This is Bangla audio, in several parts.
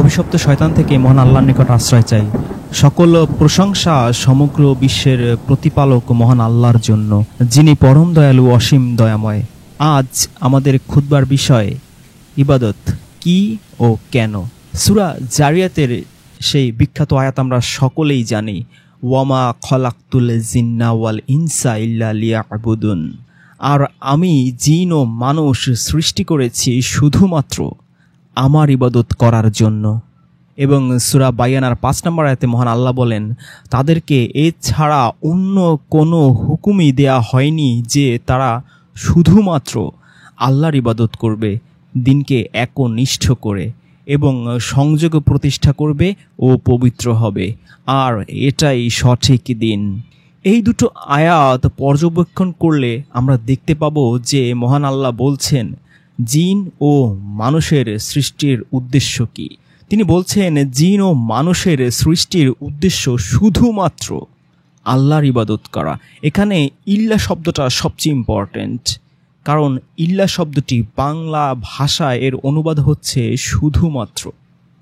অভিশপ্ত শয়তান থেকে মহান আল্লাহর নিকট আশ্রয় চাই। সকল প্রশংসা সমগ্র বিশ্বের প্রতিপালক মহান আল্লাহর জন্য, যিনি পরম দয়ালু অসীম দয়াময়। আজ আমাদের খুতবার বিষয় ইবাদত কি ও কেন। সূরা জারিয়াতের সেই বিখ্যাত আয়াত আমরা সকলেই জানি, ওয়ামা খলাকতুল জিন্না ওয়াল ইনসা ইল্লা লিয়াবুদুন। আর আমি জিন ও মানুষ সৃষ্টি করেছি শুধুমাত্র আমার ইবাদত করার জন্য। এবং সূরা বায়ানার ৫ নম্বর আয়াতে মহান আল্লাহ বলেন, তাদেরকে এছাড়া অন্য কোনো হুকুমই দেয়া হয়নি যে তারা শুধুমাত্র আল্লাহর ইবাদত করবে, দিনকে একনিষ্ঠ করে এবং সংযোগ প্রতিষ্ঠা করবে ও পবিত্র হবে, আর এটাই সঠিক দিন। এই দুটো আয়াত পর্যবেক্ষণ করলে আমরা দেখতে পাবো যে মহান আল্লাহ বলছেন জিন ও মানুষের সৃষ্টির উদ্দেশ্য কি। তিনি বলছেন জিন ও মানুষের সৃষ্টির উদ্দেশ্য শুধুমাত্র আল্লাহর ইবাদত করা। এখানে ইল্লা শব্দটা সবচেয়ে ইম্পর্ট্যান্ট, কারণ ইল্লা শব্দটি বাংলা ভাষায় এর অনুবাদ হচ্ছে শুধুমাত্র।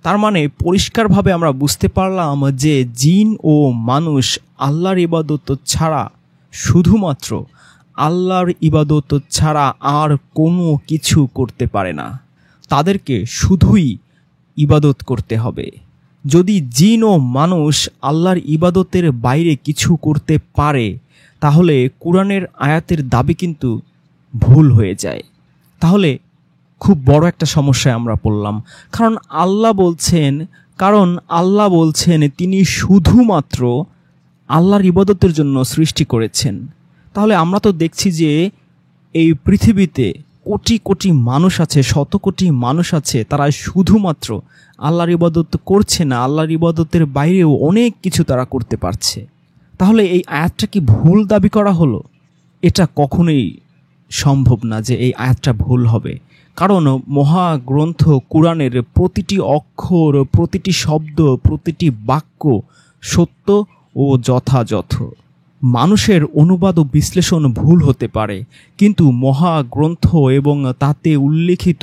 তার মানে পরিষ্কারভাবে আমরা বুঝতে পারলাম যে জিন ও মানুষ আল্লাহর ইবাদত ছাড়া, শুধুমাত্র আল্লাহর ইবাদত ছাড়া আর কোনো কিছু করতে পারে না। তাদেরকে শুধুই ইবাদত করতে হবে। যদি জিন ও মানুষ আল্লাহর ইবাদতের বাইরে কিছু করতে পারে, তাহলে কোরআনের আয়াতের দাবি কিন্তু ভুল হয়ে যায়। তাহলে খুব বড় একটা সমস্যায় আমরা পড়লাম। কারণ আল্লাহ বলছেন তিনি শুধুমাত্র আল্লাহর ইবাদতের জন্য সৃষ্টি করেছেন। তাহলে আমরা তো দেখছি যে এই পৃথিবীতে কোটি কোটি মানুষ আছে, শত কোটি মানুষ আছে, তারা শুধুমাত্র আল্লাহর ইবাদত করছে না, আল্লাহর ইবাদতের বাইরেও অনেক কিছু তারা করতে পারছে। তাহলে এই আয়াতটা কি ভুল দাবি করা হলো? এটা কখনোই সম্ভব না যে এই আয়াতটা ভুল হবে। কারণ মহাগ্রন্থ কোরআনের প্রতিটি অক্ষর, প্রতিটি শব্দ, প্রতিটি বাক্য সত্য ও যথাযথ। মানুষের অনুবাদ ও বিশ্লেষণ ভুল হতে পারে, কিন্তু মহাগ্রন্থ এবং তাতে উল্লেখিত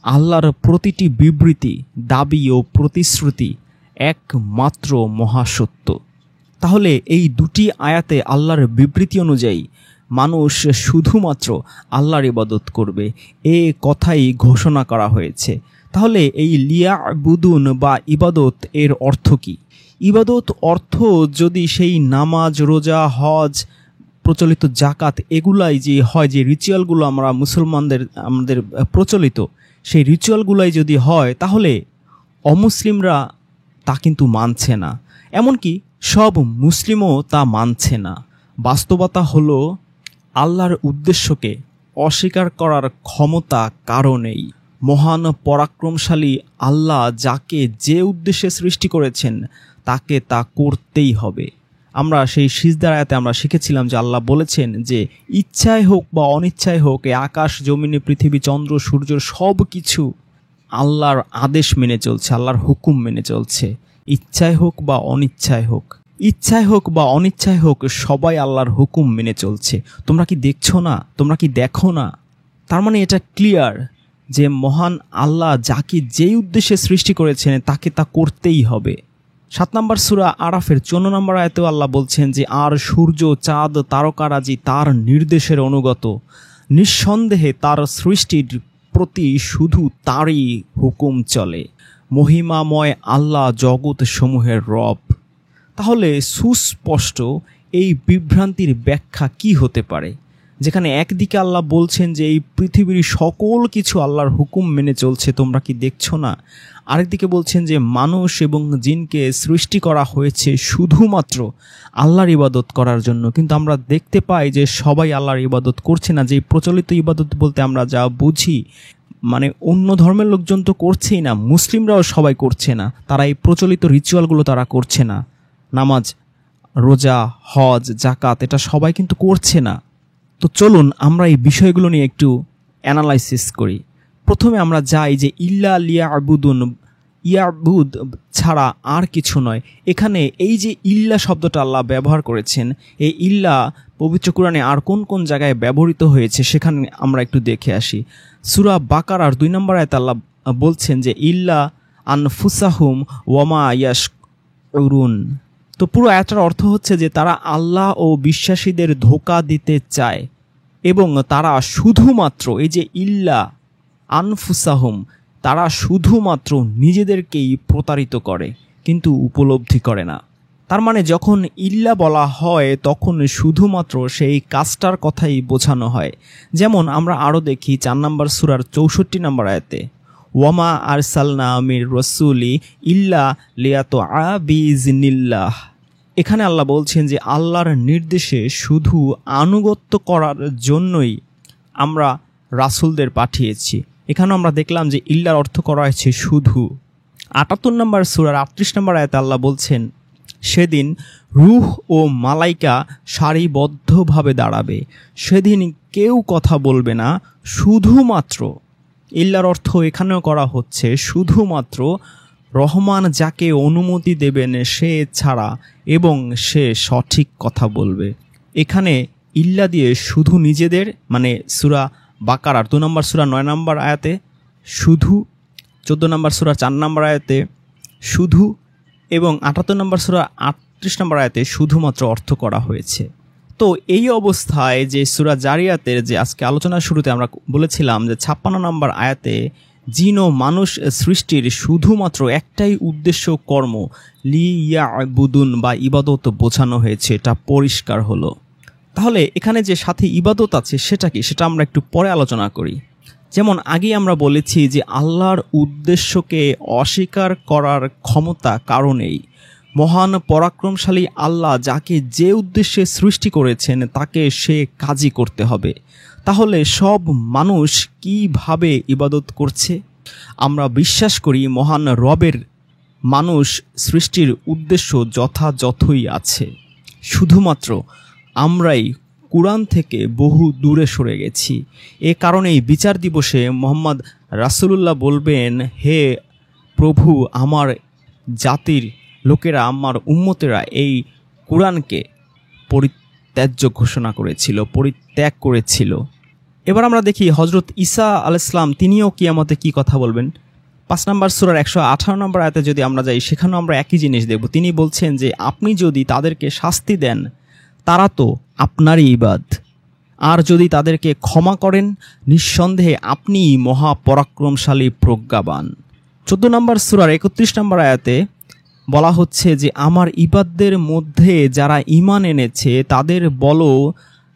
আল্লাহর প্রতিটি বিবৃতি, দাবি ও প্রতিশ্রুতি একমাত্র মহাসত্য। তাহলে এই দুটি আয়াতে আল্লাহর বিবৃতি অনুযায়ী মানুষ শুধুমাত্র আল্লাহর ইবাদত করবে, এ কথাই ঘোষণা করা হয়েছে। তাহলে এই লিয়াবুদুন বা ইবাদত এর অর্থ কি? ইবাদত অর্থ যদি সেই নামাজ, রোজা, হজ, প্রচলিত জাকাত, এগুলাই যে হয়, যে রিচুয়ালগুলো আমরা আমাদের প্রচলিত, সেই রিচুয়ালগুলাই যদি হয়, তাহলে অমুসলিমরা তা কিন্তু মানছে না, এমনকি সব মুসলিমও তা মানছে না। বাস্তবতা হলো আল্লাহর উদ্দেশ্যকে অস্বীকার করার ক্ষমতা কারো নেই। মহান পরাক্রমশালী আল্লাহ যাকে যে উদ্দেশ্যে সৃষ্টি করেছেন তাকে তা করতেই হবে। আমরা সেই সিজদার আয়াতে আমরা শিখেছিলাম যে আল্লাহ বলেছেন যে ইচ্ছায় হোক বা অনিচ্ছায় হোক, এই আকাশ, জমিনে, পৃথিবী, চন্দ্র, সূর্য সব কিছু আল্লাহর আদেশ মেনে চলছে, আল্লাহর হুকুম মেনে চলছে। ইচ্ছায় হোক বা অনিচ্ছায় হোক, ইচ্ছায় হোক বা অনিচ্ছায় হোক, সবাই আল্লাহর হুকুম মেনে চলছে। তোমরা কি দেখছো না? তোমরা কি দেখো না? তার মানে এটা ক্লিয়ার যে মহান আল্লাহ যাকে যেই উদ্দেশ্যে সৃষ্টি করেছেন তাকে তা করতেই হবে। ৭ নম্বর সূরা আরাফের ৫৪ নম্বর আয়াতেও আল্লাহ বলছেন যে আর সূর্য, চাঁদ, তারকারাজি তার নির্দেশের অনুগত, নিঃসন্দেহে তার সৃষ্টির প্রতি শুধু তারই হুকুম চলে। মহিমাময় আল্লাহ জগৎ সমূহের রব। তাহলে সুস্পষ্ট এই বিভ্রান্তির ব্যাখ্যা কি হতে পারে, যেখানে একদিকে আল্লাহ বলছেন যে এই পৃথিবীর সকল কিছু আল্লাহর হুকুম মেনে চলছে, তোমরা কি দেখছো না? আরেকদিকে বলছেন যে মানুষ এবং জিনকে সৃষ্টি করা হয়েছে শুধুমাত্র আল্লাহর ইবাদত করার জন্য। কিন্তু আমরা দেখতে পাই যে সবাই আল্লাহর ইবাদত করছে না। যে প্রচলিত ইবাদত বলতে আমরা যা বুঝি, মানে অন্য ধর্মের লোকজন তো করছেই না, মুসলিমরাও সবাই করছে না। তারা এই প্রচলিত রিচুয়ালগুলো তারা করছে না। নামাজ, রোজা, হজ, জাকাত, এটা সবাই কিন্তু করছে না। তো চলুন আমরা এই বিষয়গুলো নিয়ে একটু অ্যানালাইসিস করি। প্রথমে আমরা যাই যে ইল্লা লিয়াবুদুন, ইয়াবুদ ছাড়া আর কিছু নয়। এখানে এই যে ইল্লা শব্দটা আল্লাহ ব্যবহার করেছেন, এই ইল্লা পবিত্র কোরআনে আর কোন কোন জায়গায় ব্যবহৃত হয়েছে সেখানে আমরা একটু দেখে আসি। সূরা বাকারার ২ নম্বর আয়াতে আল্লাহ বলছেন যে ইল্লা আনফুসাহুম ওয়ামা ইয়াশউরুন। তো পুরো আয়াতটার অর্থ হচ্ছে যে তারা আল্লাহ ও বিশ্বাসীদের ধোঁকা দিতে চায় এবং তারা শুধুমাত্র এই যে ইল্লা আনফুসাহুম, তারা শুধুমাত্র নিজেদেরকেই প্রতারিত করে কিন্তু উপলব্ধি করে না। তার মানে যখন ইল্লা বলা হয় তখন শুধুমাত্র সেই কাজটার কথাই বোঝানো হয়। যেমন আমরা আরও দেখি 4 নম্বর সূরার 64 নম্বর আয়াতে, ওয়ামা আরসালনা মির রসুলি ইল্লা লিয়াতুআ বিইজনিল্লাহ। এখানে আল্লাহ বলছেন যে আল্লাহর নির্দেশে শুধু আনুগত্য করার জন্যই আমরা রাসূলদের পাঠিয়েছি। এখানেও আমরা দেখলাম যে ইল্লার অর্থ করা হয়েছে শুধু। 78 নম্বর সূরার 38 নম্বর আয়াতে আল্লাহ বলছেন, সেদিন রূহ ও মালাইকা সারিবদ্ধভাবে দাঁড়াবে, সেদিন কেউ কথা বলবে না, শুধুমাত্র, ইল্লার অর্থ এখানেও করা হচ্ছে শুধুমাত্র রহমান যাকে অনুমতি দেবেন সে ছাড়া, এবং সে সঠিক কথা বলবে। এখানে ইল্লা দিয়ে শুধু নিজেদের, মানে সূরা বাকারার 2 নম্বর সূরা 9 নম্বর আয়াতে শুধু, 14 নম্বর সূরা 4 নম্বর আয়াতে শুধু এবং 78 নম্বর সূরা 38 নম্বর আয়াতে শুধুমাত্র অর্থ করা হয়েছে। তো এই অবস্থায় যে সূরা জারিয়াতের যে আজকে আলোচনার শুরুতে আমরা বলেছিলাম যে 56 নম্বর আয়াতে জিন ও মানুষ সৃষ্টির শুধুমাত্র একটাই উদ্দেশ্য কর্ম লিয়াবুদুন বা ইবাদত বোঝানো হয়েছে, এটা পরিষ্কার হলো। তাহলে এখানে যে সাথে ইবাদত আছে সেটা কি, সেটা আমরা একটু পরে আলোচনা করি। যেমন আগেই আমরা বলেছি যে আল্লাহর উদ্দেশ্যকে অস্বীকার করার ক্ষমতা কারণেই মহান পরাক্রমশালী আল্লাহ যাকে যে উদ্দেশ্যে সৃষ্টি করেছেন তাকে সে কাজই করতে হবে। তাহলে সব মানুষ কিভাবে ইবাদত করছে? আমরা বিশ্বাস করি মহান রবের মানুষ সৃষ্টির উদ্দেশ্য যথাযথই আছে, শুধুমাত্র আমরাই কুরআন থেকে বহু দূরে সরে গেছি। এ কারণেই বিচার দিবসে মোহাম্মদ রাসূলুল্লাহ বলবেন, হে প্রভু, আমার জাতির লোকেরা, আমার উম্মতেরা এই কুরআনকে পরিত্যাজ্য ঘোষণা করেছিল, পরিত্যাগ করেছিল। এবার আমরা দেখি হযরত ঈসা আলাইহিস সালাম তিনিও কিয়ামতে কি কথা বলবেন। 5 নম্বর সূরার 118 নম্বর আয়াতে যদি আমরা যাই, সেখানেও আমরা একই জিনিস দেখব। তিনি বলছেন যে আপনি যদি তাদেরকে শাস্তি দেন তারা তো আপনারই ইবাদ, আর যদি তাদেরকে ক্ষমা করেন নিঃসন্দেহে আপনিই মহাপরাক্রমশালী প্রজ্ঞাবান। 14 নম্বর সূরার 31 নম্বর আয়াতে বলা হচ্ছে যে আমার ইবাদদের মধ্যে যারা ঈমান এনেছে তাদের বলো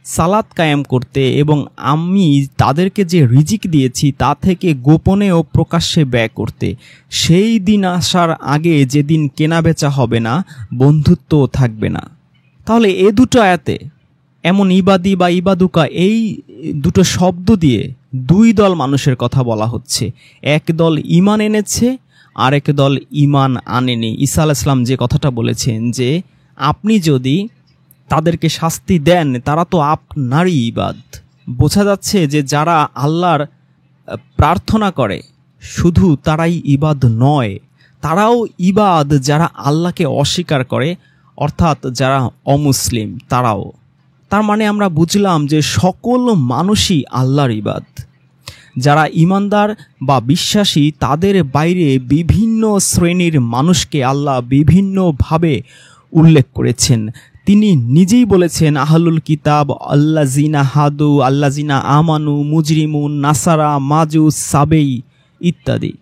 সালাত কায়েম করতে, এবং আমি তাদেরকে যে রিজিক দিয়েছি তা থেকে গোপনে ও প্রকাশ্যে ব্যয় করতে, সেই দিন আসার আগে যেদিন কেনাবেচা হবে না, বন্ধুত্বও থাকবে না। তাহলে এ দুটো আয়াতে এমন ইবাদি বা ইবাদুকা, এই দুটো শব্দ দিয়ে দুই দল মানুষের কথা বলা হচ্ছে। এক দল ঈমান এনেছে, আর এক দল ঈমান আনেনি। ঈসা আলাইহিস সালাম যে কথাটা বলেছেন যে আপনি যদি তাদেরকে শাস্তি দেন তারা তো আপনারই ইবাদ। বোঝা যাচ্ছে যে যারা আল্লাহর প্রার্থনা করে শুধু তারাই ইবাদ নয়, তারাও ইবাদ যারা আল্লাহকে অস্বীকার করে, অর্থাৎ যারা অমুসলিম তারাও। তার মানে আমরা বুঝলাম যে সকল মানুষই আল্লাহর ইবাদ। যারা ঈমানদার বা বিশ্বাসী তাদের বাইরে বিভিন্ন শ্রেণীর মানুষকে আল্লাহ বিভিন্নভাবে উল্লেখ করেছেন। তিনি নিজেই বলেছেন আহলুল কিতাব, আল্লাযিনা হাদু, আল্লাযিনা আমানু, মুজরিমুন, নাসারা, মাজুস, সাবেই ইত্যাদি।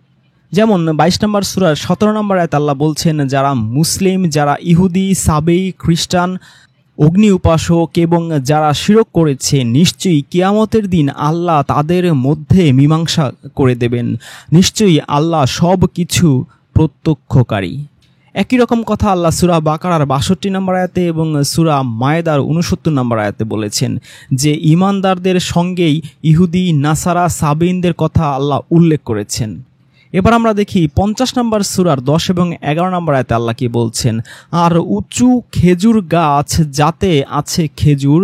যেমন 22 নম্বর সূরার 17 নম্বর আয়াতে আল্লাহ বলছেন যারা মুসলিম, যারা ইহুদি, সাবেই, খ্রিস্টান, অগ্নি উপাসক এবং যারা শিরক করেছে, নিশ্চয়ই কিয়ামতের দিন আল্লাহ তাদের মধ্যে মীমাংসা করে দেবেন। নিশ্চয়ই আল্লাহ সব কিছু প্রত্যক্ষকারী। একই রকম কথা আল্লাহ সূরা বাকারার 62 নম্বর আয়াতে এবং সূরা মায়েদার 69 নম্বর আয়াতে বলেছেন যে ঈমানদারদের সঙ্গেই ইহুদি, নাসারা, সাবিনদের কথা আল্লাহ উল্লেখ করেছেন। এবার আমরা দেখি 50 নম্বর সূরার 10 এবং 11 নম্বর আয়াতে আল্লাহ কি বলছেন, আর উঁচু খেজুর গাছ যাতে আছে খেজুর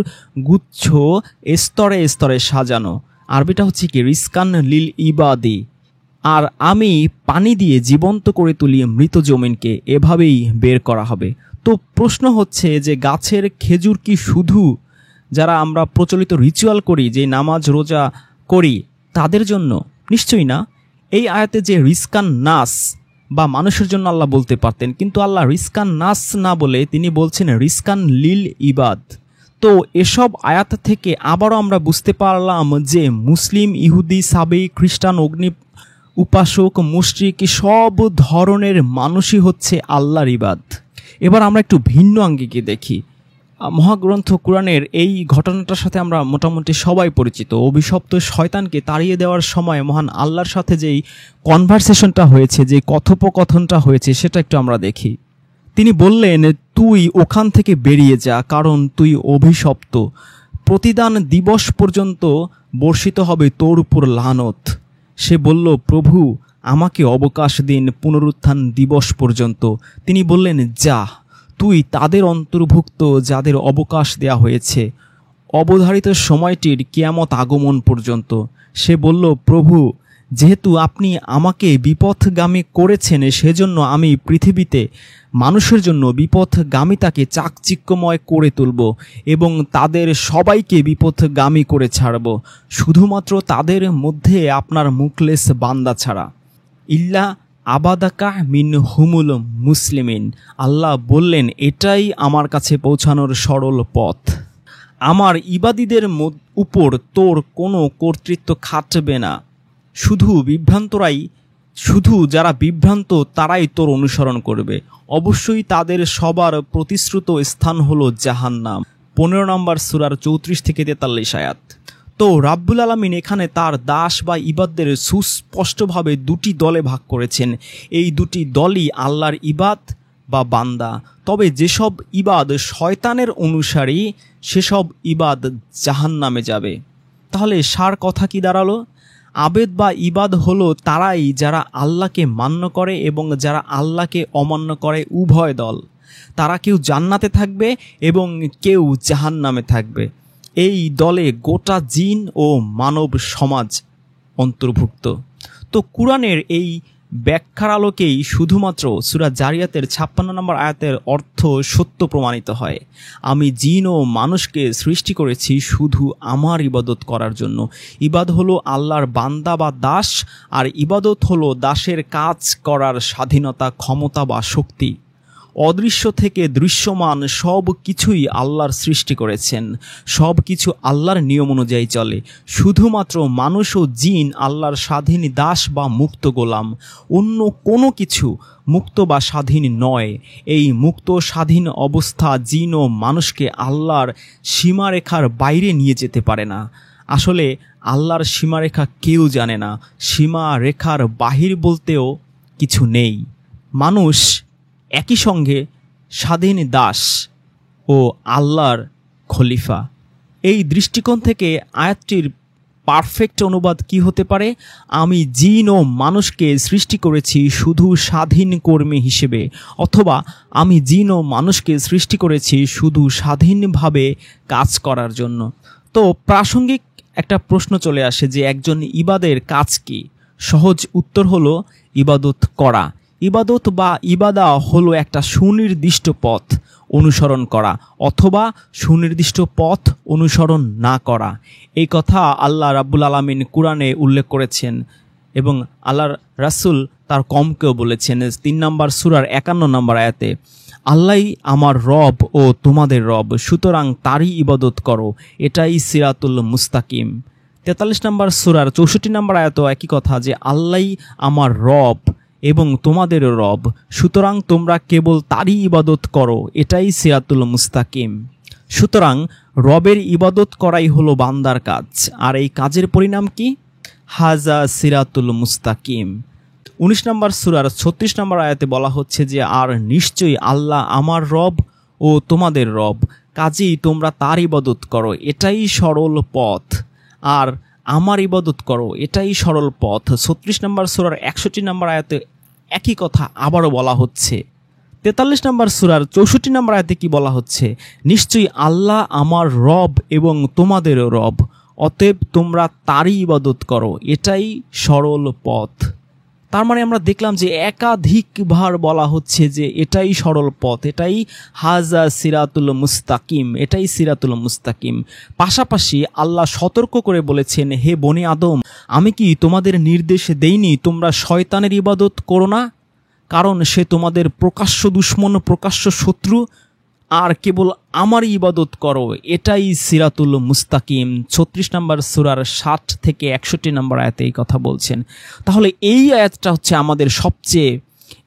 গুচ্ছ স্তরে স্তরে সাজানো, আরবিটা হচ্ছে কি রিজকান লিল ইবাদি, আর আমি পানি দিয়ে জীবন্ত করে তুলি মৃত জমিনকে, এভাবেই বের করা হবে। তো প্রশ্ন হচ্ছে যে গাছের খেজুর কি শুধু যারা আমরা প্রচলিত রিচুয়াল করি, যে নামাজ রোজা করি তাদের জন্য? নিশ্চয়ই না। এই আয়াতে যে রিজকান নাস বা মানুষের জন্য আল্লাহ বলতে পারতেন, কিন্তু আল্লাহ রিজকান নাস না বলে তিনি বলছেন রিজকান লিল ইবাদ। তো এসব আয়াত থেকে আবারও আমরা বুঝতে পারলাম যে মুসলিম, ইহুদি, সাবেই, খ্রিস্টান, অগ্নি উপাসক, মুশরিক সব ধরনের মানুষই হচ্ছে আল্লাহর ইবাদ। এবার আমরা একটু ভিন্ন আঙ্গিকে দেখি। মহাগ্রন্থ কোরআনের এই ঘটনাটার সাথে আমরা মোটামুটি সবাই পরিচিত। অভিশপ্ত শয়তানকে তাড়িয়ে দেওয়ার সময় মহান আল্লাহর সাথে যেই কনভারসেশনটা হয়েছে, যে কথোপকথনটা হয়েছে, সেটা একটু আমরা দেখি। তিনি বললেন, তুই ওখান থেকে বেরিয়ে যা, কারণ তুই অভিশপ্ত। প্রতিদান দিবস পর্যন্ত বর্ষিত হবে তোর উপর লানত। সে বলল, প্রভু আমাকে অবকাশ দিন পুনরুত্থান দিবস পর্যন্ত। তিনি বললেন, যা, তুই তাদের অন্তর্ভুক্ত যাদের অবকাশ দেয়া হয়েছে অবধারিত সময়টির কিয়ামত আগমন পর্যন্ত। সে বলল, প্রভু যেহেতু আপনি আমাকে বিপথগামী করেছেন, সেজন্য আমি পৃথিবীতে মানুষের জন্য বিপথগামিতাকে চাকচিক্যময় করে তুলব এবং তাদের সবাইকে বিপথগামী করে ছাড়ব, শুধুমাত্র তাদের মধ্যে আপনার মুখলেস বান্দা ছাড়া। ইল্লা আবাদাকা মিন হুমুল মুসলিমিন। আল্লাহ বললেন, এটাই আমার কাছে পৌঁছানোর সরল পথ। আমার ইবাদীদের উপর তোর কোনো কর্তৃত্ব খাটবে না। শুধু যারা বিভ্রান্ত তারাই তোর অনুসরণ করবে। অবশ্যই তাদের সবার প্রতিশ্রুত স্থান হলো জাহান্নাম। 15 নম্বর সূরার 34 থেকে 43 আয়াত। তো রাব্বুল আলামিন এখানে তার দাস বা ইবাদদের সুস্পষ্টভাবে দুটি দলে ভাগ করেছেন। এই দুটি দলই আল্লাহর ইবাদ বা বান্দা। তবে যেসব ইবাদ শয়তানের অনুসারী, সেসব ইবাদ জাহান্নামে যাবে। তাহলে সার কথা কি দাঁড়ালো? আবেদ বা ইবাদ হলো তারাই যারা আল্লাহকে মান্য করে এবং যারা আল্লাহকে অমান্য করে, উভয় দল। তারা কেউ জান্নাতে থাকবে এবং কেউ জাহান্নামে থাকবে। এই দলে গোটা জিন ও মানব সমাজ অন্তর্ভুক্ত। তো কুরআনের এই ব্যাখ্যার আলোকেই শুধুমাত্র সূরা জারিয়াতের 56 নম্বর আয়াতের অর্থ সত্য প্রমাণিত হয়। আমি জিন ও মানুষকে সৃষ্টি করেছি শুধু আমার ইবাদত করার জন্য। ইবাদ হলো আল্লাহর বান্দা বা দাস, আর ইবাদত হলো দাসের কাজ করার স্বাধীনতা, ক্ষমতা বা শক্তি। অদৃশ্য থেকে দৃশ্যমান সব কিছুই আল্লাহর সৃষ্টি করেছেন। সব কিছু আল্লাহর নিয়ম অনুযায়ী চলে। শুধুমাত্র মানুষ ও জিন আল্লাহর স্বাধীন দাস বা মুক্ত গোলাম। অন্য কোনো কিছু মুক্ত বা স্বাধীন নয়। এই মুক্ত স্বাধীন অবস্থা জিন ও মানুষকে আল্লাহর সীমারেখার বাইরে নিয়ে যেতে পারে না। আসলে আল্লাহর সীমারেখা কেউ জানে না। সীমারেখার বাহির বলতেও কিছু নেই। মানুষ একই সঙ্গে স্বাধীন দাস ও আল্লাহর খলিফা। এই দৃষ্টিকোণ থেকে আয়াতটির পারফেক্ট অনুবাদ কি হতে পারে? আমি জিন ও মানুষকে সৃষ্টি করেছি শুধু স্বাধীন কর্মী হিসেবে, অথবা আমি জিন ও মানুষকে সৃষ্টি করেছি শুধু স্বাধীনভাবে কাজ করার জন্য। তো প্রাসঙ্গিক একটা প্রশ্ন চলে আসে যে একজন ইবাদের কাজ কি? সহজ উত্তর হলো ইবাদত করা। ইবাদত বা ইবাদা হলো একটা সুনির্দিষ্ট পথ অনুসরণ করা অথবা সুনির্দিষ্ট পথ অনুসরণ না করা। এই কথা আল্লাহ রাব্বুল আলামিন কুরআনে উল্লেখ করেছেন এবং আল্লাহর রাসূল তার কমকেও বলেছেন। 3 নম্বর সূরার 51 নম্বর আয়াতে, আল্লাহই আমার রব ও তোমাদের রব, সুতরাং তারই ইবাদত করো, এটাই সিরাতুল মুস্তাকিম। 43 নম্বর সূরার 64 নম্বর আয়াতেও একই কথা, যে আল্লাহই আমার রব এবং তোমাদের রব, সুতরাং তোমরা কেবল তারই ইবাদত করো, এটাই সিরাতুল মুস্তাকিম। সুতরাং রবের ইবাদত করাই হলো বান্দার কাজ। আর এই কাজের পরিণাম কি? হাজা সিরাতুল মুস্তাকিম। 19 নম্বর সূরার 36 নম্বর আয়াতে বলা হচ্ছে যে আর নিশ্চয়ই আল্লাহ আমার রব ও তোমাদের রব, কাজেই তোমরা তার ইবাদত করো, এটাই সরল পথ। আর আমার ইবাদত করো, এটাই সরল পথ। 36 নম্বর সূরার 61 নম্বর আয়াতে একই কথা আবারও বলা হচ্ছে। 43 নম্বর সূরার 64 নম্বর আয়াতে কি বলা হচ্ছে? নিশ্চয়ই আল্লাহ আমার রব এবং তোমাদেরও রব, অতএব তোমরা তারই ইবাদত করো, এটাই সরল পথ। তার মানে আমরা দেখলাম যে একাধিকবার বলা হচ্ছে যে এটাই সরল পথ, এটাই হাজা সিরাতুল মুস্তাকিম, এটাই সিরাতুল মুস্তাকিম। পাশাপাশি আল্লাহ সতর্ক করে বলেছেন, হে বনি আদম, আমি কি তোমাদের নির্দেশ দেইনি তোমরা শয়তানের ইবাদত করো না? কারণ সে তোমাদের প্রকাশ্য দুশমন, প্রকাশ্য শত্রু, আর কেবল আমারই ইবাদত করো, এটাই সিরাতুল মুস্তাকিম। 36 নম্বর সূরার 60 থেকে 61 নম্বর আয়াতে এই কথা বলছেন। তাহলে এই আয়াতটা হচ্ছে আমাদের সবচেয়ে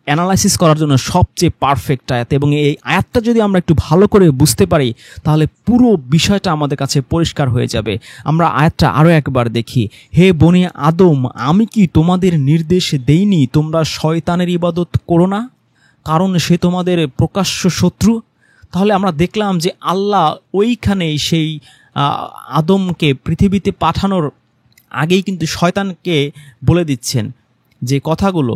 অ্যানালাইসিস করার জন্য সবচেয়ে পারফেক্ট আয়াত, এবং এই আয়াতটা যদি আমরা একটু ভালো করে বুঝতে পারি তাহলে পুরো বিষয়টা আমাদের কাছে পরিষ্কার হয়ে যাবে। আমরা আয়াতটা আরও একবার দেখি। হে বনি আদম, আমি কি তোমাদের নির্দেশ দেইনি তোমরা শয়তানের ইবাদত করো না, কারণ সে তোমাদের প্রকাশ্য শত্রু। তাহলে আমরা দেখলাম যে আল্লাহ ওইখানেই সেই আদমকে পৃথিবীতে পাঠানোর আগেই কিন্তু শয়তানকে বলে দিচ্ছেন যে কথাগুলো,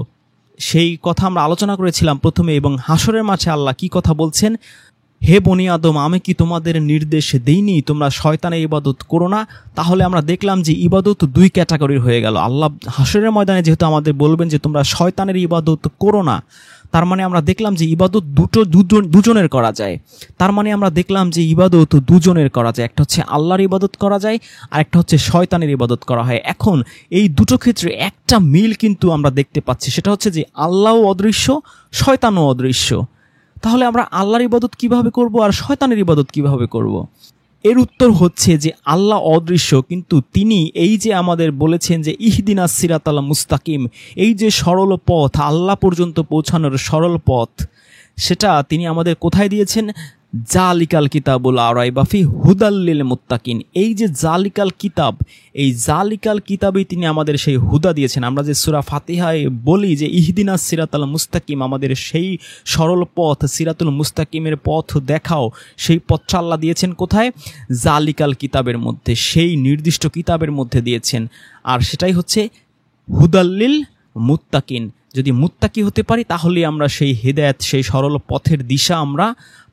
সেই কথা আমরা আলোচনা করেছিলাম প্রথমে। এবং হাসরের মাঠে আল্লাহ কি কথা বলছেন, হে বনি আদম, আমি কি তোমাদের নির্দেশ দেইনি তোমরা শয়তানের ইবাদত করো না। তাহলে আমরা দেখলাম যে ইবাদত দুই ক্যাটাগরির হয়ে গেল। আল্লাহ হাসরের ময়দানে যেহেতু আমাদের বলবেন যে তোমরা শয়তানের ইবাদত করো না, তার মানে আমরা দেখলাম যে ইবাদত দুজনের করা যায়। তার মানে আমরা দেখলাম যে ইবাদত দুজনের করা যায়, একটা হচ্ছে আল্লাহর ইবাদত করা যায় আর একটা হচ্ছে শয়তানের ইবাদত করা হয়। এখন এই দুটো ক্ষেত্রে একটা মিল কিন্তু আমরা দেখতে পাচ্ছি, সেটা হচ্ছে যে আল্লাহও অদৃশ্য, শয়তানও অদৃশ্য। তাহলে আমরা আল্লাহর ইবাদত কিভাবে করব আর শয়তানের ইবাদত কিভাবে করব? এর উত্তর হচ্ছে যে আল্লাহ অদৃশ্য, কিন্তু তিনি এই যে আমাদের বলেছেন যে ইহদিনাস সিরাতাল মুস্তাকিম, এই যে সরল পথ, আল্লাহ পর্যন্ত পৌঁছানোর সরল পথ, সেটা তিনি আমাদের কোথায় দিয়েছেন? জালিকাল কিতাবুল লা রাইবা ফিহি হুদাল লিল মুত্তাকিন। এই যে জালিকাল কিতাব, এই জালিকাল কিতাবেই তিনি আমাদের সেই হুদা দিয়েছেন। আমরা যে সূরা ফাতিহায় বলি যে ইহদিনাস সিরাতাল মুস্তাকিম, আমাদের সেই সরল পথ, সিরাতুল মুস্তাকিমের পথ দেখাও, সেই পথটা আল্লাহ দিয়েছেন কোথায়? জালিকাল কিতাবের মধ্যে, সেই নির্দিষ্ট কিতাবের মধ্যে দিয়েছেন। আর সেটাই হচ্ছে হুদাল লিল মুত্তাকিন। যদি মুত্তাকি হতে পারি তাহলে আমরা সেই হেদায়েত, সেই সরল পথের দিশা আমরা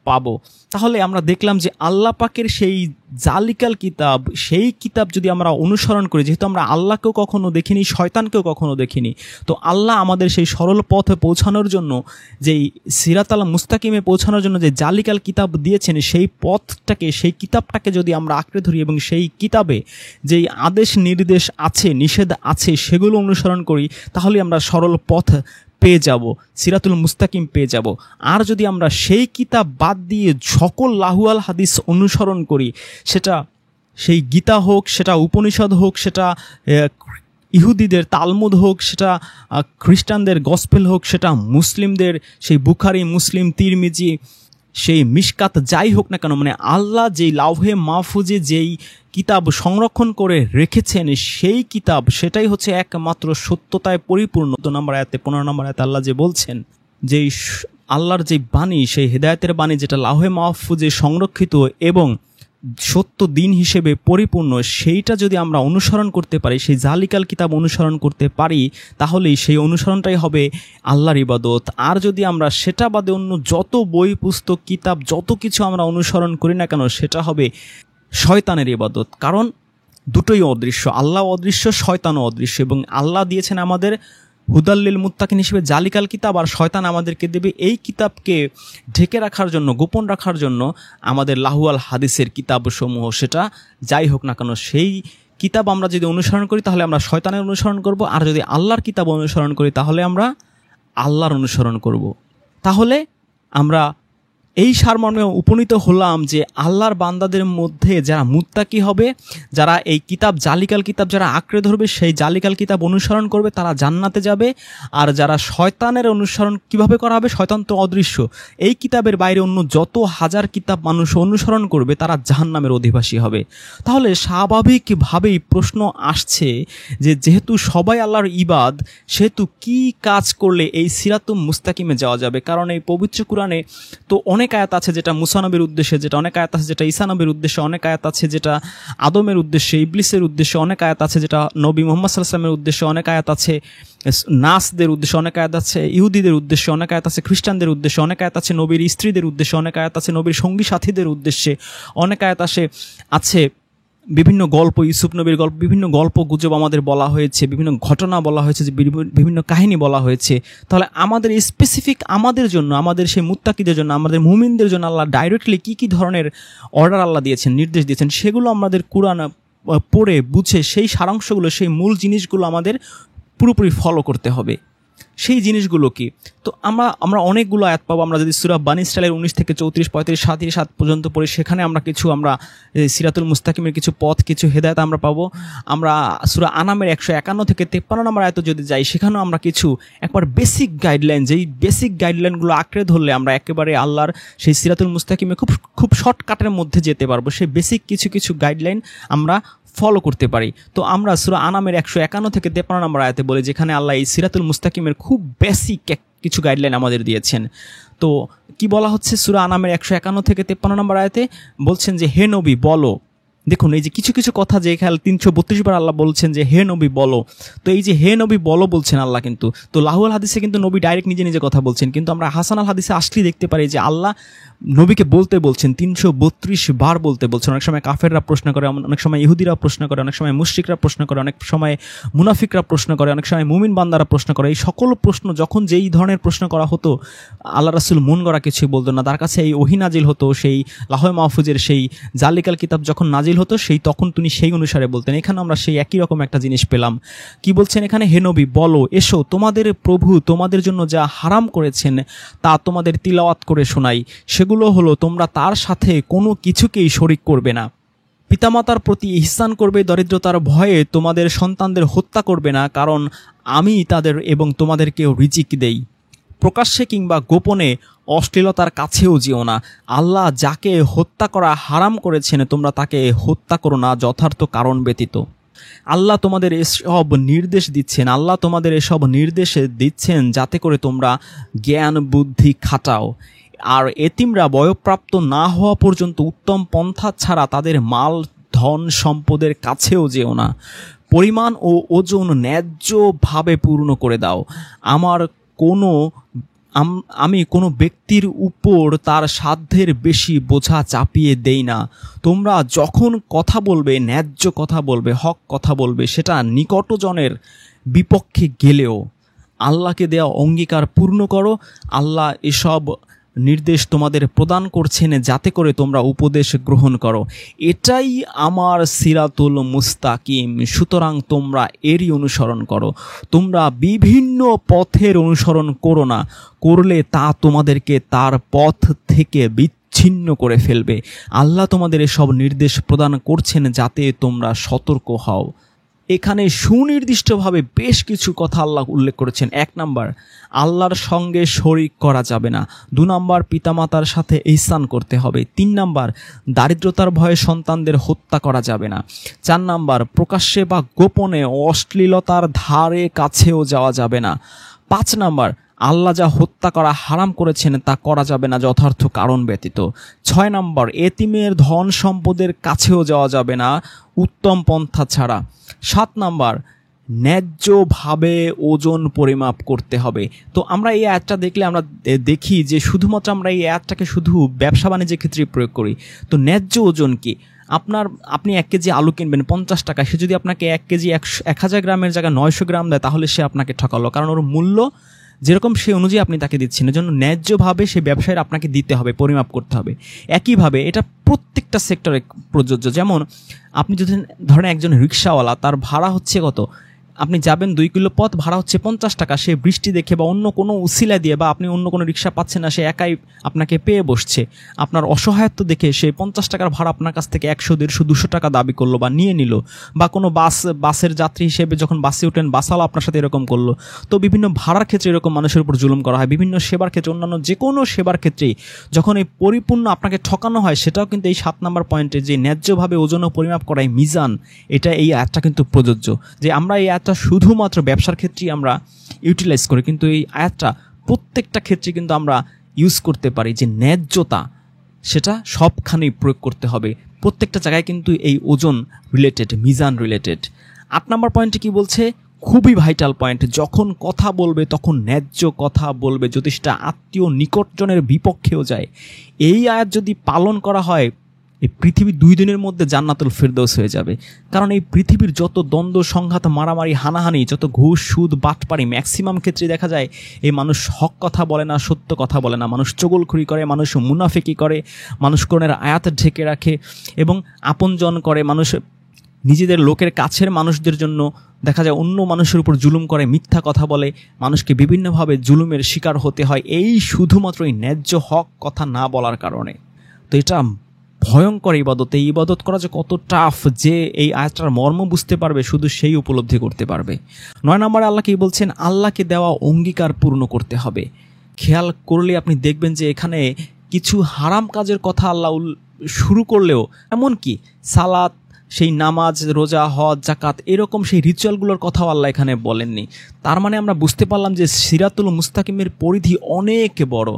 পাবো। তাহলে আমরা দেখলাম যে আল্লাহ পাকের সেই জালিকাল কিতাব, সেই কিতাব যদি আমরা অনুসরণ করি, যেহেতু আমরা আল্লাহকেও কখনো দেখিনি, শয়তানকেও কখনো দেখিনি, তো আল্লাহ আমাদের সেই সরল পথে পৌঁছানোর জন্য, যেই সিরাতাল মুস্তাকিমে পৌঁছানোর জন্য যে জালিকাল কিতাব দিয়েছেন, সেই পথটাকে, সেই কিতাবটাকে যদি আমরা আঁকড়ে ধরি এবং সেই কিতাবে যেই আদেশ নির্দেশ আছে, নিষেধ আছে, সেগুলো অনুসরণ করি, তাহলে আমরা সরল পথ পেয়ে যাব, সিরাতুল মুস্তাকিম পেয়ে যাব। আর যদি আমরা সেই কিতাব বাদ দিয়ে সকল লাহুয়াল হাদিস অনুসরণ করি, সেটা সেই গীতা হোক, সেটা উপনিষদ হোক, সেটা ইহুদিদের তালমুদ হোক, সেটা খ্রিস্টানদের গসপেল হোক, সেটা মুসলিমদের সেই বুখারি, মুসলিম, তিরমিজি, সেই মিশকাত, যাই হোক না কেন, মানে আল্লাহ যেই লাউহে মাহফুজে যেই কিতাব সংরক্ষণ করে রেখেছেন, সেই কিতাব, সেটাই হচ্ছে একমাত্র সত্যতায় পরিপূর্ণ। 15 নম্বর আয়াতে আল্লাহ যে বলছেন যে আল্লাহর যে বাণী, সেই হেদায়েতের বাণী যেটা লাউহে মাহফুজে সংরক্ষিত এবং সত্য দিন হিসেবে পরিপূর্ণ, সেইটা যদি আমরা অনুসরণ করতে পারি, সেই জালিকাল কিতাব অনুসরণ করতে পারি, তাহলেই সেই অনুসরণটাই হবে আল্লাহর ইবাদত। আর যদি আমরা সেটা বাদে অন্য যত বই, পুস্তক, কিতাব, যত কিছু আমরা অনুসরণ করি না কেন, সেটা হবে শয়তানের ইবাদত। কারণ দুটোই অদৃশ্য, আল্লাহ অদৃশ্য, শয়তানও অদৃশ্য। এবং আল্লাহ দিয়েছেন আমাদের হুদাল্লিল মুত্তাকিন হিসেবে জালিকাল কিতাব, আর শয়তান আমাদেরকে দেবে এই কিতাবকে ঢেকে রাখার জন্য, গোপন রাখার জন্য আমাদের লাহুয়াল হাদিসের কিতাবসমূহ, সেটা যাই হোক না কেন, সেই কিতাব আমরা যদি অনুসরণ করি তাহলে আমরা শয়তানের অনুসরণ করব, আর যদি আল্লাহর কিতাব অনুসরণ করি তাহলে আমরা আল্লাহর অনুসরণ করব। তাহলে আমরা এই সারমর্মে উপনীত হলাম যে আল্লাহর বান্দাদের মধ্যে যারা মুত্তাকি হবে, যারা এই কিতাব, জালিকাল কিতাব যারা আঁকড়ে ধরবে, সেই জালিকাল কিতাব অনুসরণ করবে, তারা জান্নাতে যাবে। আর যারা শয়তানের অনুসরণ কিভাবে করা হবে? শয়তান তো অদৃশ্য, এই কিতাবের বাইরে অন্য যত হাজার কিতাব মানুষ অনুসরণ করবে, তারা জাহান্নামের অধিবাসী হবে। তাহলে স্বাভাবিকভাবেই প্রশ্ন আসছে যে যেহেতু সবাই আল্লাহর ইবাদ, সেহেতু কি কাজ করলে এই সিরাতুল মুস্তাকিমে যাওয়া যাবে? কারণ এই পবিত্র কুরআনে তো অনেক আয়াত আছে যেটা মুসা নবীর উদ্দেশ্যে, যেটা অনেক আয়াত আছে যেটা ঈসা নবীর উদ্দেশ্যে, অনেক আয়াত আছে যেটা আদমের উদ্দেশ্যে, ইবলিসের উদ্দেশ্যে, অনেক আয়াত আছে যেটা নবী মুহাম্মদ সাল্লাল্লাহু আলাইহি ওয়াসাল্লামের উদ্দেশ্যে, অনেক আয়াত আছে নাসদের উদ্দেশ্যে, অনেক আয়াত আছে ইহুদিদের উদ্দেশ্যে, অনেক আয়াত আছে খ্রিস্টানদের উদ্দেশ্যে, অনেক আয়াত আছে নবীর স্ত্রীদের উদ্দেশ্যে, অনেক আয়াত আছে নবীর সঙ্গী সাথীদের উদ্দেশ্যে, অনেক আয়াত আছে বিভিন্ন গল্প, ইউসুফ নবীর গল্প, বিভিন্ন গল্প গুজব আমাদের বলা হয়েছে, বিভিন্ন ঘটনা বলা হয়েছে, যে বিভিন্ন কাহিনী বলা হয়েছে। তাহলে আমাদের স্পেসিফিক আমাদের জন্য, আমাদের সেই মুত্তাকিদের জন্য, আমাদের মুমিনদের জন্য আল্লাহ ডাইরেক্টলি কি কি ধরনের অর্ডার আল্লাহ দিয়েছেন, নির্দেশ দিয়েছেন, সেগুলো আমাদের কুরআন পড়ে বুঝে সেই সারাংশগুলো, সেই মূল জিনিসগুলো আমাদের পুরোপুরি ফলো করতে হবে। সেই জিনিসগুলো কি? তো আমরা অনেকগুলো আয়াত পাবো। আমরা যদি সূরা বানী ইসরাঈলের 19 থেকে 34, 35, 37 পর্যন্ত পড়ি, সেখানে আমরা সিরাতুল মুস্তাকিমের কিছু পথ, কিছু হেদায়েত আমরা পাবো। আমরা সূরা আনামের 151 থেকে 53 নম্বর আয়াতে যদি যাই, সেখানেও আমরা কিছু একবার বেসিক গাইডলাইন, যেই বেসিক গাইডলাইনগুলো আঁকড়ে ধরলে আমরা একেবারে আল্লাহর সেই সিরাতুল মুস্তাকিমে খুব শর্টকাটের মধ্যে যেতে পারবো। সেই বেসিক কিছু গাইডলাইন আমরা ফলো করতে পারি। তো আমরা সূরা আনামের 151 থেকে 53 নম্বর আয়াতে বলি, যেখানে আল্লাহ এই সিরাতুল মুস্তাকিমের খুব বেসিক কিছু গাইডলাইন আমাদের দিয়েছেন। তো কি বলা হচ্ছে সূরা আনামের 151 থেকে 53 নম্বর আয়াতে? বলছেন যে হে নবী বলো। দেখুন এই যে কিছু কথা, যে এখানে 332 বার আল্লাহ বলছেন যে হে নবী বলো। তো এই যে হে নবী বলো বলছেন আল্লাহ, কিন্তু তো লাহুল হাদিসে কিন্তু নবী ডাইরেক্ট নিজে কথা বলছেন, কিন্তু আমরা হাসান আল হাদিসে আসলেই দেখতে পারি যে আল্লাহ নবীকে বলতে বলছেন, 332 বার বলতে বলছেন। অনেক সময় কাফেররা প্রশ্ন করে, অনেক সময় ইহুদিরা প্রশ্ন করে, অনেক সময় মুশরিকরা প্রশ্ন করে, অনেক সময় মুনাফিকরা প্রশ্ন করে, অনেক সময় মুমিন বান্দারা প্রশ্ন করে। এই সকল প্রশ্ন যখন যেই ধরনের প্রশ্ন করা হতো, আল্লাহ রাসূল মন গড়া কিছুই বলতেন না। তার কাছে এই ওহী নাজিল হতো, সেই লাহে মাহফুজের সেই জালিকাল কিতাব যখন নাজিল হতো, তখন তিনি সেই অনুসারে বলতেন। এখানে আমরা সেই একই রকম একটা জিনিস পেলাম। কি বলছেন এখানে? হে নবী বলো, এসো তোমাদের প্রভু তোমাদের জন্য যা হারাম করেছেন তা তোমাদের তিলাওয়াত করে শোনাই। সেগুলো হলো, তোমরা তার সাথে কোনো কিছুকেই শরীক করবে না, পিতামাতার প্রতি ইহসান করবে, দরিদ্রতার ভয়ে তোমাদের সন্তানদের হত্যা করবে না, কারণ আমি তাদের এবং তোমাদেরকেও রিজিক দেই। প্রকাশ্যে কিংবা গোপনে অশ্লীলতার কাছেও যেও না। আল্লাহ যাকে হত্যা করা হারাম করেছেন তোমরা তাকে হত্যা করো না যথার্থ কারণ ব্যতীত। আল্লাহ তোমাদের এসব নির্দেশ দিচ্ছেন, যাতে করে তোমরা জ্ঞান বুদ্ধি খাটাও। আর এতিমরা বয়ঃপ্রাপ্ত না হওয়া পর্যন্ত উত্তম পন্থা ছাড়া তাদের মাল ধন সম্পদের কাছেও যেও না। পরিমাণ ও ওজন ন্যায্যভাবে পূর্ণ করে দাও। আমি কোনো ব্যক্তির উপর তার সাধ্যের বেশি বোঝা চাপিয়ে দেই না। তোমরা যখন কথা বলবে, ন্যায্য কথা বলবে, হক কথা বলবে, সেটা নিকটজনের বিপক্ষে গেলেও আল্লাহকে দেওয়া অঙ্গীকার পূর্ণ করো। আল্লাহ এসব নির্দেশ তোমাদের প্রদান করছেন যাতে করে তোমরা উপদেশ গ্রহণ করো। এটাই আমার সিরাতুল মুস্তাকিম, সুতরাং তোমরা এরই অনুসরণ করো। তোমরা বিভিন্ন পথের অনুসরণ করো না, করলে তা তোমাদেরকে তার পথ থেকে বিচ্ছিন্ন করে ফেলবে। আল্লাহ তোমাদের এসব নির্দেশ প্রদান করছেন যাতে তোমরা সতর্ক হও। এখানে সুনির্দিষ্টভাবে বেশ কিছু কথা আল্লাহ উল্লেখ করেছেন। 1 নাম্বার, আল্লাহর সঙ্গে শরীক করা যাবে না। 2 নাম্বার, পিতামাতার সাথে ইহসান করতে হবে। 3 নাম্বার, দারিদ্রতার ভয়ে সন্তানদের হত্যা করা যাবে না। 4 নাম্বার, প্রকাশ্যে বা গোপনে অশ্লীলতার ধারে কাছেও যাওয়া যাবে না। 5 নাম্বার, আল্লাহ যা হত্যা করা হারাম করেছেন তা করা যাবে না যথার্থ কারণ ব্যতীত। 6 নাম্বার, এতিমের ধন সম্পদের কাছেও যাওয়া যাবে না উত্তম পন্থা ছাড়া। 7 নাম্বার, ন্যায্যভাবে ওজন পরিমাপ করতে হবে। তো আমরা এই আয়াতটা দেখলে আমরা দেখি যে শুধুমাত্র আমরা এই আয়াতটাকে শুধু ব্যবসা বাণিজ্যের ক্ষেত্রে প্রয়োগ করি। তো ন্যায্য ওজন কি? আপনি 1 কেজি আলু কিনবেন 50 টাকা, সে যদি আপনাকে 1 কেজি 1000 গ্রামের জায়গায় 900 গ্রাম দেয়, তাহলে সে আপনাকে ঠকালো, কারণ ওর মূল্য যেরকম সেই অনুযায়ী আপনি তাকে দিচ্ছেন। এজন্য ন্যায্যভাবে সেই ব্যবসায়ীর আপনাকে দিতে হবে, পরিমাপ করতে হবে। একইভাবে এটা প্রত্যেকটা সেক্টরে প্রযোজ্য। যেমন আপনি যদি ধরেন একজন রিক্সাওয়ালা, তার ভাড়া হচ্ছে কত? আপনি যাবেন 2 কিলো পথ, ভাড়া হচ্ছে 50 টাকা। সে বৃষ্টি দেখে বা অন্য কোনো উসিলা দিয়ে, বা আপনি অন্য কোনো রিক্সা পাচ্ছেন না, সে একাই আপনাকে পেয়ে বসছে, আপনার অসহায়ত্ব দেখে সে 50 টাকার ভাড়া আপনার কাছ থেকে 100, 150, 200 টাকা দাবি করলো বা নিয়ে নিল। বা কোনো বাসের যাত্রী হিসেবে যখন বাসে ওঠেন, বাসওয়ালা আপনার সাথে এরকম করলো। তো বিভিন্ন ভাড়ার ক্ষেত্রে এরকম মানুষের উপর জুলুম করা হয়, বিভিন্ন সেবার ক্ষেত্রে, অন্যান্য যে কোনো সেবার ক্ষেত্রেই যখন এই পরিপূর্ণ আপনাকে ঠকানো হয়, সেটাও কিন্তু এই 7 নাম্বার পয়েন্টে যে ন্যায্যভাবে ওজন ও পরিমাপ করাই মিজান, এটা এই আয়াতটা কিন্তু প্রযোজ্য। যে আমরা এই আয়াতটা শুধুমাত্র ব্যবসার ক্ষেত্রেই আমরা ইউটিলাইজ করি, কিন্তু এই আয়াতটা প্রত্যেকটা ক্ষেত্রে কিন্তু আমরা ইউজ করতে পারি। যে ন্যায্যতা, সেটা সবখানেই প্রয়োগ করতে হবে। প্রত্যেকটা জায়গায় কিন্তু এই ওজন রিলেটেড, মিজান রিলেটেড। 8 নাম্বার পয়েন্টে কি বলছে? খুবই ভাইটাল পয়েন্ট। যখন কথা বলবে তখন ন্যায্য কথা বলবে, যদি সেটা আত্মীয় নিকটজনের বিপক্ষেও যায়। এই আয়াত যদি পালন করা হয়, এই পৃথিবী 2 দিনের মধ্যে জান্নাতুল ফেরদৌস হয়ে যাবে। কারণ এই পৃথিবীর যত দ্বন্দ্ব, সংঘাত, মারামারি, হানাহানি, যত ঘুষ, সুদ, বাটপারি, ম্যাক্সিমাম ক্ষেত্রে দেখা যায় এই মানুষ হক কথা বলে না, সত্য কথা বলে না। মানুষ চগলখুরি করে, মানুষ মুনাফিকি করে, মানুষ কোরআনের আয়াত ঢেকে রাখে এবং আপনজন করে, মানুষ নিজেদের লোকের কাছের মানুষদের জন্য দেখা যায় অন্য মানুষের উপর জুলুম করে, মিথ্যা কথা বলে, মানুষকে বিভিন্নভাবে জুলুমের শিকার হতে হয় এই শুধুমাত্র এই ন্যায্য হক কথা না বলার কারণে। তো এটা ভয়ঙ্কর ইবাদত। এই ইবাদত করা যে কত টাফ, যে এই আয়াতটার মর্ম বুঝতে পারবে শুধু সেই উপলব্ধি করতে পারবে। 9 নম্বরে আল্লাহ কি বলছেন? আল্লাহকে দেওয়া অঙ্গীকার পূর্ণ করতে হবে। খেয়াল করলে আপনি দেখবেন যে এখানে কিছু হারাম কাজের কথা আল্লাহ শুরু করলেও, এমনকি সালাত, সেই নামাজ, রোজা, হজ, জাকাত, এরকম সেই রিচুয়ালগুলোর কথাও আল্লাহ এখানে বলেননি। তার মানে আমরা বুঝতে পারলাম যে সিরাতুল মুস্তাকিমের পরিধি অনেক বড়।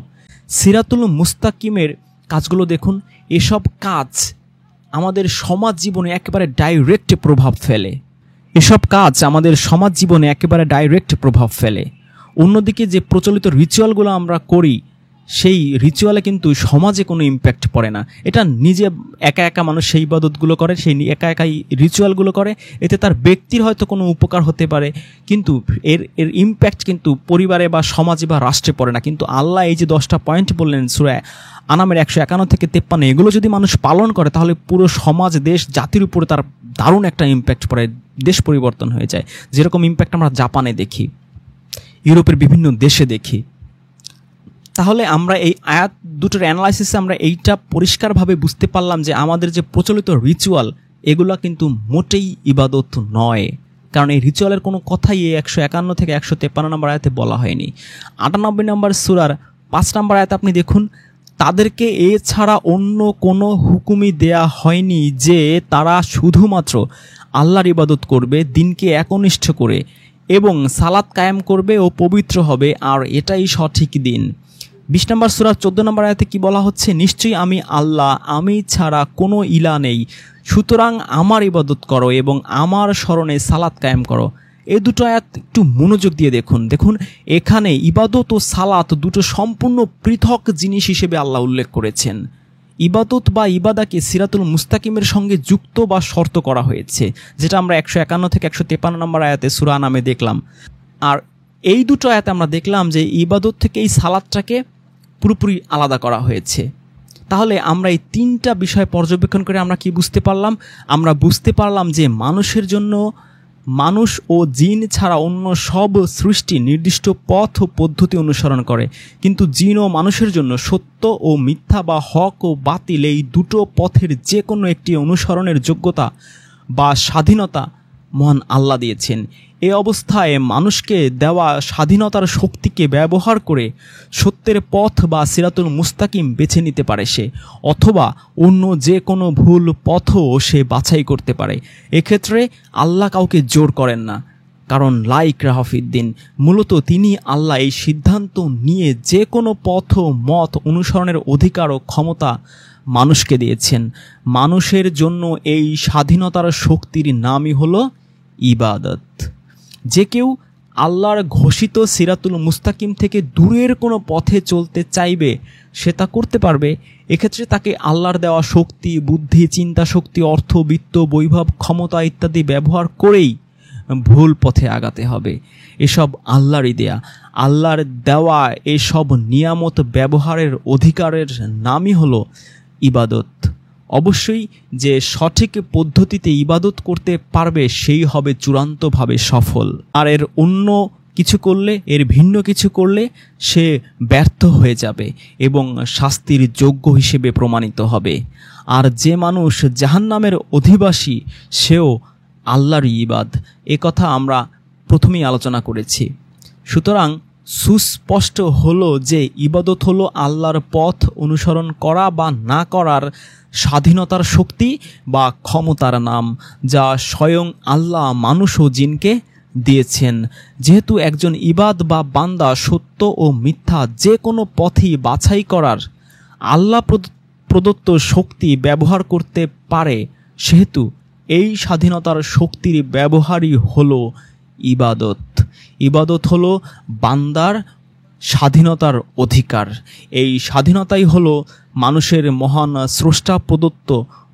সিরাতুল মুস্তাকিমের কাজগুলো দেখুন, এসব কাজ আমাদের সমাজ জীবনে একেবারে ডাইরেক্ট প্রভাব ফেলে। এসব কাজ আমাদের সমাজ জীবনে একেবারে ডাইরেক্ট প্রভাব ফেলে। অন্যদিকে যে প্রচলিত রিচুয়ালগুলো আমরা করি, সেই রিচুয়ালে কিন্তু সমাজে কোনো ইম্প্যাক্ট পড়ে না। এটা নিজে একা একা মানুষ সেই ইবাদতগুলো করে, সেই একা একাই রিচুয়ালগুলো করে, এতে তার ব্যক্তির হয়তো কোনো উপকার হতে পারে, কিন্তু এর ইম্প্যাক্ট কিন্তু পরিবারে বা সমাজে বা রাষ্ট্রে পড়ে না। কিন্তু আল্লাহ এই যে 10টা পয়েন্ট বললেন সূরা আনামের 151 থেকে 53, এগুলো যদি মানুষ পালন করে তাহলে পুরো সমাজ, দেশ, জাতির উপরে তার দারুণ একটা ইম্প্যাক্ট পড়ে, দেশ পরিবর্তন হয়ে যায়। যেরকম ইম্প্যাক্ট আমরা জাপানে দেখি, ইউরোপের বিভিন্ন দেশে দেখি। তাহলে আমরা এই আয়াত দুটোর অ্যানালাইসিসে আমরা এইটা পরিষ্কারভাবে বুঝতে পারলাম যে আমাদের যে প্রচলিত রিচুয়াল, এগুলো কিন্তু মোটেই ইবাদত নয়। কারণ এই রিচুয়ালের কোনো কথাই এই 151 থেকে 153 নম্বর আয়াতে বলা হয়নি। 98 নম্বর সূরার 5 নম্বর আয়াত আপনি দেখুন, তাদেরকে এছাড়া অন্য কোনো হুকুমই দেয়া হয়নি যে তারা শুধুমাত্র আল্লাহর ইবাদত করবে দিনকে একনিষ্ঠ করে এবং সালাত কায়েম করবে ও পবিত্র হবে, আর এটাই সঠিক দিন। 20 নম্বর সূরার 14 নম্বর আয়াতে কি বলা হচ্ছে? নিশ্চয়ই আমি আল্লাহ, আমি ছাড়া কোনো ইলা নেই, সুতরাং আমার ইবাদত করো এবং আমার স্মরণে সালাত কায়েম করো। এই দুটো আয়াত একটু মনোযোগ দিয়ে দেখুন এখানে ইবাদত ও সালাত দুটো সম্পূর্ণ পৃথক জিনিস হিসেবে আল্লাহ উল্লেখ করেছেন। ইবাদত বা ইবাদাকে সিরাতুল মুস্তাকিমের সঙ্গে যুক্ত বা শর্ত করা হয়েছে, যেটা আমরা 151 থেকে 153 নম্বর আয়াতে সূরা আনামে দেখলাম। আর এই দুটো আয়াতে আমরা দেখলাম যে ইবাদত থেকে এই সালাতটাকে পুরোপুরি আলাদা করা হয়েছে। তাহলে আমরা এই 3টা বিষয় পর্যবেক্ষণ করে আমরা কি বুঝতে পারলাম? আমরা বুঝতে পারলাম যে মানুষের জন্য, মানুষ ও জিন ছাড়া অন্য সব সৃষ্টি নির্দিষ্ট পথ ও পদ্ধতি অনুসরণ করে, কিন্তু জিন ও মানুষের জন্য সত্য ও মিথ্যা বা হক ও বাতিল এই দুটো পথের যে কোনো একটি অনুসরণের যোগ্যতা বা স্বাধীনতা মহান আল্লাহ দিয়েছেন। এই অবস্থায় মানুষকে দেওয়া স্বাধীনতার শক্তিকে ব্যবহার করে সত্যের পথ বা সিরাতুল মুস্তাকিম বেছে নিতে পারে সে, অথবা অন্য যে কোনো ভুল পথও সে বাছাই করতে পারে। এক্ষেত্রে আল্লাহ কাউকে জোর করেন না, কারণ লা ইকরাহা ফিদ্দিন, মূলত তিনি আল্লাহ এই সিদ্ধান্ত নিয়ে যে কোনো পথ ও মত অনুসরণের অধিকার ও ক্ষমতা মানুষকে দিয়েছেন। মানুষের জন্য এই স্বাধীনতার শক্তির নামই হলো ইবাদত। যে কেউ আল্লাহর ঘোষিত সিরাতুল মুস্তাকিম থেকে দূরের কোনো পথে চলতে চাইবে সে তা করতে পারবে। এক্ষেত্রে তাকে আল্লাহর দেওয়া শক্তি, বুদ্ধি, চিন্তা শক্তি, অর্থ, বিত্ত, বৈভব, ক্ষমতা ইত্যাদি ব্যবহার করেই ভুল পথে আগাতে হবে। এসব আল্লাহরই দেয়া, আল্লাহর দেওয়া এসব নিয়ামত ব্যবহারের অধিকারের নামই হলো ইবাদত। অবশ্যই যে সঠিক পদ্ধতিতে ইবাদত করতে পারবে সেই হবে চূড়ান্তভাবে সফল। আর এর অন্য কিছু করলে, এর ভিন্ন কিছু করলে সে ব্যর্থ হয়ে যাবে এবং শাস্তির যোগ্য হিসেবে প্রমাণিত হবে। আর যে মানুষ জাহান্নামের অধিবাসী সেও আল্লাহর ইবাদ, এ কথা আমরা প্রথমেই আলোচনা করেছি। সুতরাং সুস্পষ্ট হলো যে ইবাদত হলো আল্লাহর পথ অনুসরণ করা বা না করার স্বাধীনতার শক্তি বা ক্ষমতার নাম, যা স্বয়ং আল্লাহ মানুষ ও জিনকে দিয়েছেন। যেহেতু একজন ইবাদ বা বান্দা সত্য ও মিথ্যা যে কোনো পথই বাছাই করার আল্লাহ প্রদত্ত শক্তি ব্যবহার করতে পারে, সেহেতু এই স্বাধীনতার শক্তির ব্যবহারই হলো ইবাদত। ইবাদত হলো বান্দার স্বাধীনতার অধিকার। এই স্বাধীনতাই হলো মানুষের মহান স্রষ্টা প্রদত্ত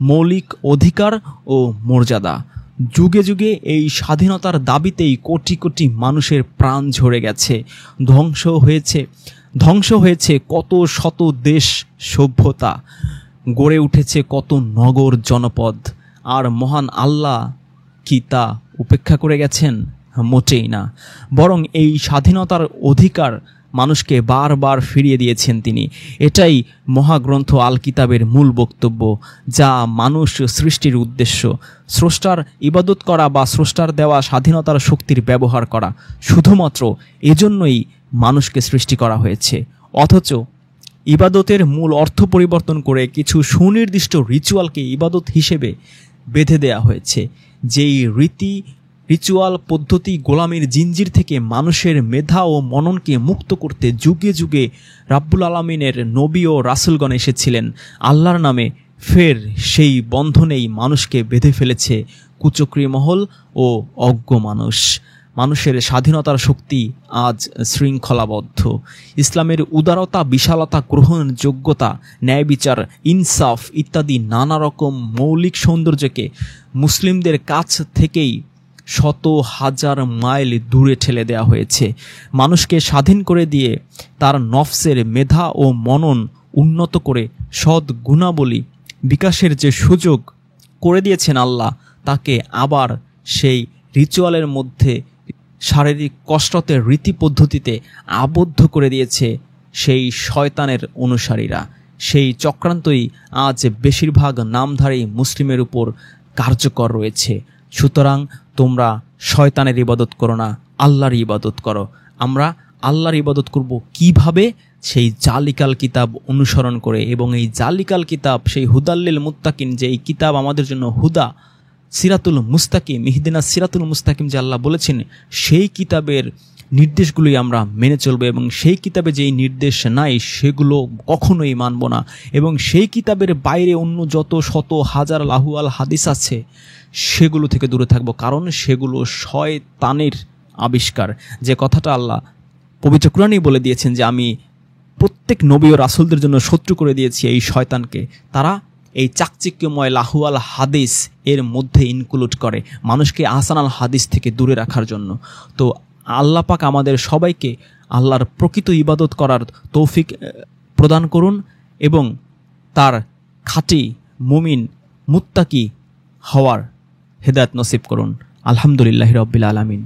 মৌলিক অধিকার ও মর্যাদা। যুগে যুগে এই স্বাধীনতার দাবিতেই কোটি কোটি মানুষের প্রাণ ঝরে গেছে, ধ্বংস হয়েছে কত শত দেশ সভ্যতা, গড়ে উঠেছে কত নগর জনপদ। আর মহান আল্লাহ কি তা উপেক্ষা করে গেছেন? মোটেই না, বরং এই স্বাধীনতার অধিকার মানুষকে বারবার ফিরিয়ে দিয়েছেন তিনি। এটাই মহাগ্রন্থ আল কিতাবের মূল বক্তব্য, যা মানুষ সৃষ্টির উদ্দেশ্য। স্রষ্টার ইবাদত করা বা স্রষ্টার দেওয়া স্বাধীনতার শক্তির ব্যবহার করা, শুধুমাত্র এজন্যই মানুষকে সৃষ্টি করা হয়েছে। অথচ ইবাদতের মূল অর্থ পরিবর্তন করে কিছু সুনির্দিষ্ট রিচুয়ালকে ইবাদত হিসেবে বেঁধে দেয়া হয়েছে। যেই রিচুয়াল পদ্ধতি গোলামীর জিঞ্জির থেকে মানুষের মেধা ও মননকে মুক্ত করতে যুগে যুগে রাব্বুল আলামিনের নবী ও রাসূলগণ এসেছিলেন আল্লাহর নামে, ফের সেই বন্ধনেই মানুষকে বেঁধে ফেলেছে কুচক্রী মহল ও অজ্ঞ মানুষ। মানুষের স্বাধীনতার শক্তি আজ শৃঙ্খলাবদ্ধ। ইসলামের উদারতা, বিশালতা, গ্রহণযোগ্যতা, ন্যায় বিচার, ইনসাফ ইত্যাদি নানা রকম মৌলিক সৌন্দর্যকে মুসলিমদের কাছ থেকেই শত হাজার মাইল দূরে ঠেলে দেওয়া হয়েছে। মানুষকে স্বাধীন করে দিয়ে তার নফসের মেধা ও মনন উন্নত করে সৎ গুণাবলী বিকাশের যে সুযোগ করে দিয়েছেন আল্লাহ, তাকে আবার সেই রিচুয়ালের মধ্যে শারীরিক কসরতের রীতি পদ্ধতিতে আবদ্ধ করে দিয়েছে সেই শয়তানের অনুসারীরা। সেই চক্রান্তই আজ বেশিরভাগ নামধারী মুসলিমের উপর কার্যকর রয়েছে। সুতরাং তোমরা শয়তানের ইবাদত করো না, আল্লাহর ইবাদত করো। আমরা আল্লাহর ইবাদত করব কিভাবে? সেই জালিকাল কিতাব অনুসরণ করে। এবং এই জালিকাল কিতাব, সেই হুদাল্লিল মুত্তাকিন, যে এই কিতাব আমাদের জন্য হুদা, সিরাতুল মুস্তাকিম, ইহদিনাস সিরাতুল মুস্তাকিম যে আল্লাহ বলেছেন, সেই কিতাবের নির্দেশগুলোই আমরা মেনে চলবো। এবং সেই কিতাবে যেই নির্দেশ নাই সেগুলো কখনোই মানব না। এবং সেই কিতাবের বাইরে অন্য যত শত হাজার লাহুয়াল হাদিস আছে সেগুলো থেকে দূরে থাকবো, কারণ সেগুলো শয়তানের আবিষ্কার। যে কথাটা আল্লাহ পবিত্র কুরআনেই বলে দিয়েছেন যে আমি প্রত্যেক নবী ও রাসূলদের জন্য শত্রু করে দিয়েছি এই শয়তানকে। তারা এই চাকচিক্যময় লাহুয়াল হাদিস এর মধ্যে ইনক্লুড করে মানুষকে আহসানাল হাদিস থেকে দূরে রাখার জন্য। তো আল্লাহ পাক আমাদের সবাইকে আল্লাহর প্রকৃত ইবাদত করার তৌফিক প্রদান করুন এবং তার খাঁটি মুমিন মুত্তাকি হওয়ার হেদায়েত নসিব করুন। আলহামদুলিল্লাহি রাব্বিল আলামিন।